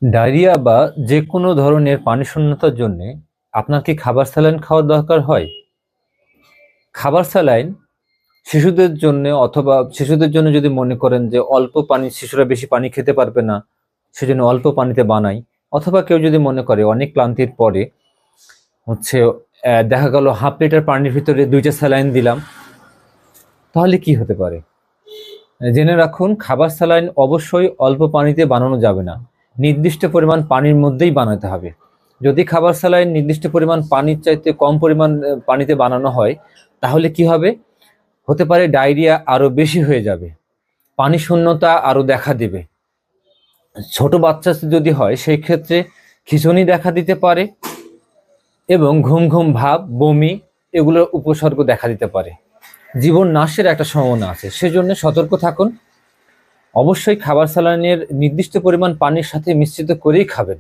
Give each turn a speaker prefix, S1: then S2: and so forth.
S1: Diarrhoea বা যে কোনো ধরনের পানি শূন্যতার জন্য আপনার কি খাবার স্যালাইন খাওয়ার দরকার হয়? খাবার স্যালাইন শিশুদের জন্য, অথবা শিশুদের জন্য যদি মনে করেন যে অল্প পানি, শিশুরা বেশি পানি খেতে পারবে না, সেজন্য অল্প পানিতে বানাই। অথবা কেউ যদি মনে করে অনেক ক্লান্তির পরে হচ্ছে দেখা গেল হাফ লিটার পানির ভিতরে 2টা স্যালাইন দিলাম, তাহলে কি হতে পারে? জেনে রাখুন, খাবার স্যালাইন অবশ্যই অল্প পানিতে বানানো যাবে না, নির্দিষ্ট পরিমাণ পানির মধ্যেই বানাতে হবে। যদি খাবার স্যালাইন নির্দিষ্ট পরিমাণ পানির চাইতে কম পরিমাণ পানিতে বানানো হয়, তাহলে কি হবে? হতে পারে ডায়রিয়া আরো বেশি হয়ে যাবে, পানি শূন্যতা আরো দেখা দিবে। ছোট বাচ্চা যদি হয় সেই ক্ষেত্রে খিঁচুনি দেখা দিতে পারে এবং ঘুম ঘুম ভাব, বমি, এগুলোর উপসর্গ দেখা দিতে পারে। জীবন নাশের একটা সম্ভাবনা আছে, সেজন্য সতর্ক থাকুন। অবশ্যই খাবার স্যালাইনের নির্দিষ্ট পরিমাণ পানির সাথে মিশ্রিত করেই খাবেন।